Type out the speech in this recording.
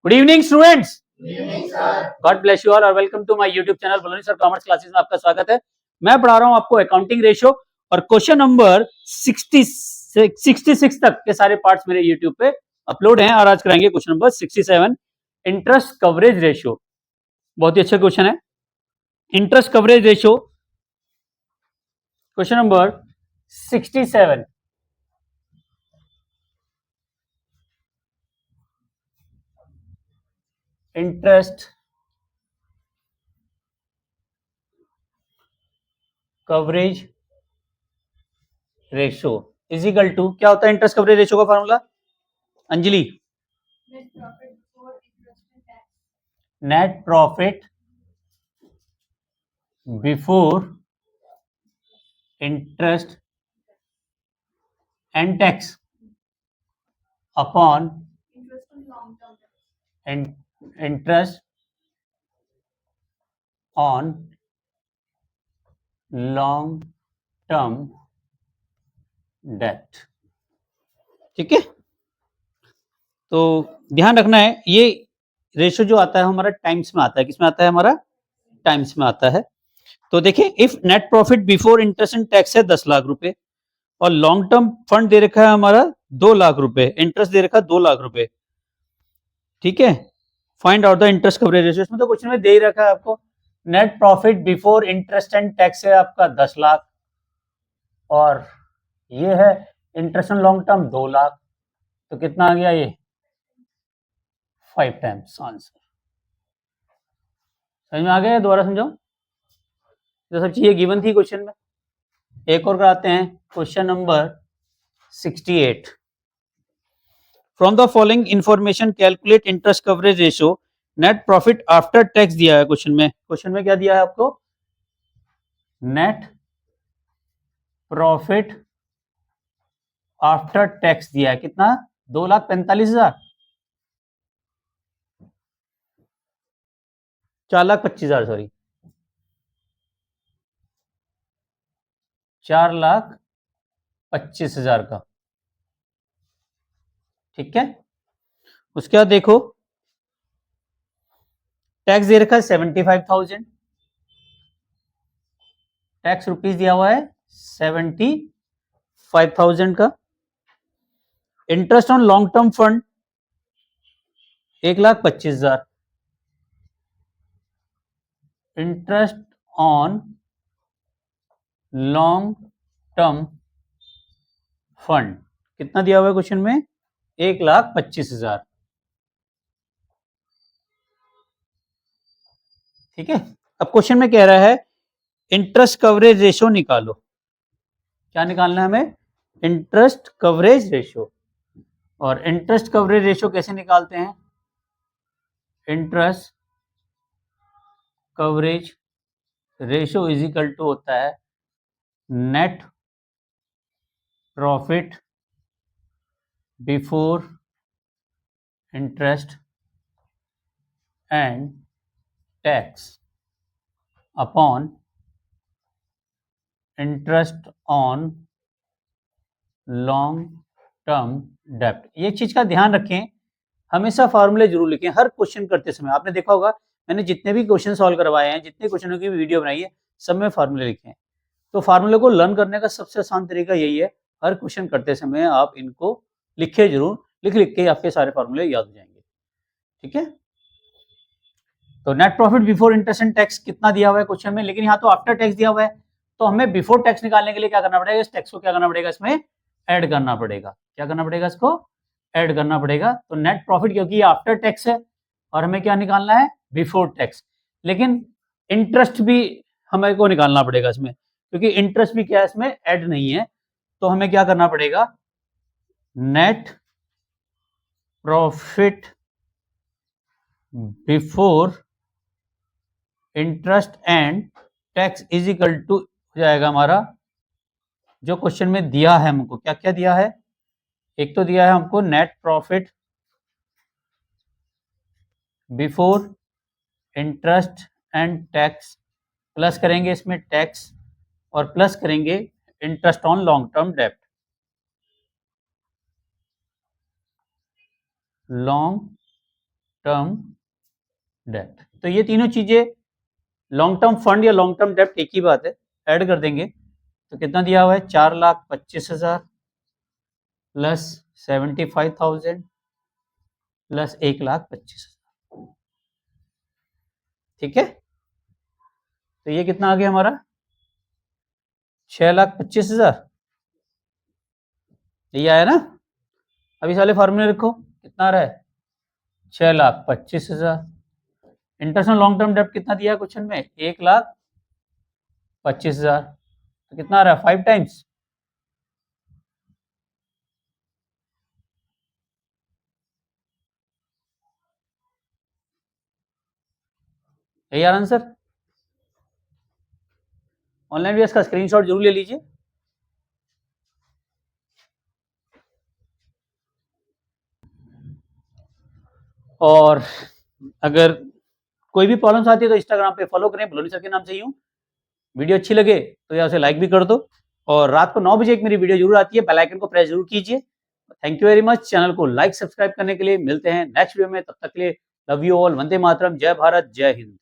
Good evening students, god bless you all और welcome to my YouTube channel Baloni sir commerce classes में आपका स्वागत है। मैं पढ़ा रहा हूं आपको अकाउंटिंग रेशियो और क्वेश्चन नंबर 66 तक के सारे पार्ट्स मेरे यूट्यूब पे अपलोड हैं और आज कराएंगे question number 67 interest coverage ratio. बहुत ही अच्छा क्वेश्चन है interest coverage ratio. Question number 67 interest coverage ratio is equal to, क्या होता है इंटरेस्ट कवरेज रेशियो का formula Anjali? Net profit before interest and tax upon interest on long term debt. ठीक है, तो ध्यान रखना है ये रेशियो जो आता है हमारा टाइम्स में आता है। किसमें आता है? हमारा टाइम्स में आता है। तो देखिए, if net profit before interest and tax है 10 लाख रुपए और लॉन्ग टर्म फंड दे रखा है हमारा 2 लाख रुपए, इंटरेस्ट दे रखा है 2 लाख रुपए। ठीक है, find out the interest coverage ratio. इसमें तो क्वेश्चन में दे ही रखा है आपको, net profit before interest and tax है आपका 10 लाख और ये है interest on long term 2 lakh, तो कितना आ गया ये? 5 टाइम्स आंसर। समझ में आ गया? दोबारा समझाओ, ये सब चीजें गिवन थी क्वेश्चन में। एक और कराते हैं, question number 68। From the following information calculate interest coverage ratio. Net profit after tax दिया है क्वेश्चन में। क्वेश्चन में क्या दिया है आपको? नेट प्रॉफिट आफ्टर टैक्स दिया है, कितना? 2,45,000, 4,25,000 सॉरी, 4,25,000 का। ठीक है, उसके बाद देखो टैक्स दे रखा है 75,000, टैक्स रुपीज दिया हुआ है 75,000 का। Interest on long term fund 1,25,000, interest on long term fund कितना दिया हुआ है क्वेश्चन में? 1,25,000। ठीक है, अब क्वेश्चन में कह रहा है इंटरेस्ट कवरेज रेशियो निकालो। क्या निकालना है हमें? Interest coverage ratio. और इंटरेस्ट कवरेज रेशियो कैसे निकालते हैं? Interest coverage ratio is equal to होता है net profit before interest and tax upon interest on long term डेब्ट। ये चीज का ध्यान रखें, हमेशा फार्मूले जरूर लिखें हर क्वेश्चन करते समय। आपने देखा होगा मैंने जितने भी क्वेश्चन सॉल्व करवाए हैं, जितने क्वेश्चनों की वीडियो बनाई है, सब में फार्मूले लिखे हैं। तो फार्मूले को लर्न करने का सबसे आसान तरीका यही है, हर क्वेश्चन करते समय आप इनको लिखे जरूर, लिख के आपके सारे फार्मूले याद हो जाएंगे। ठीक है, तो net profit before interest and tax कितना दिया हुआ है क्वेश्चन में, लेकिन यहाँ तो आफ्टर टैक्स दिया हुआ है, तो हमें बिफोर टैक्स निकालने के लिए क्या करना पड़ेगा? इस टैक्स को क्या करना पड़ेगा? इसमें ऐड करना पड़ेगा। क्या करना पड़ेगा? इसको ऐड करना पड़ेगा। तो नेट प्रॉफिट क्योंकि आफ्टर टैक्स है और हमें क्या निकालना है? Before tax. लेकिन इंटरेस्ट भी हमें को निकालना पड़ेगा इसमें, क्योंकि इंटरेस्ट भी क्या है इसमें ऐड नहीं है। तो हमें क्या करना पड़ेगा? Net profit before interest and tax is equal to हो जाएगा हमारा जो क्वेश्चन में दिया है हमको। क्या क्या दिया है? एक तो दिया है हमको net profit before interest and tax, plus करेंगे इसमें टैक्स और प्लस करेंगे इंटरेस्ट ऑन लॉन्ग टर्म डेब्ट। लॉन्ग टर्म डेप्ट। तो ये तीनों चीजें लॉन्ग टर्म फंड या लॉन्ग टर्म डेप्ट एक ही बात है, ऐड कर देंगे तो कितना दिया हुआ है 4,25,000 प्लस 75,000 प्लस 1,25,000। ठीक है, तो ये कितना आ गया हमारा 6,25,000। ये आया ना। अभी साले फार्मूले रखो, कितना आ रहा है 6,25,000। इंटरनेशनल लॉन्ग टर्म डेप्ट कितना दिया क्वेश्चन में 1,25,000। तो कितना आ रहा है 5 टाइम्स। यही यार आंसर। ऑनलाइन भी इसका स्क्रीनशॉट जरूर ले लीजिए। और अगर कोई भी प्रॉब्लम्स आती है तो इंस्टाग्राम पे फॉलो करें, बलोनी सर के नाम से ही हूँ। वीडियो अच्छी लगे तो यहाँ से लाइक भी कर दो, और रात को 9 बजे एक मेरी वीडियो जरूर आती है, बेल आइकन को प्रेस जरूर कीजिए। Thank you very much channel को लाइक सब्सक्राइब करने के लिए। मिलते हैं नेक्स्ट वीडियो में, तब तक के लिए love you all, Vande Mataram, जय भारत, जय हिंद।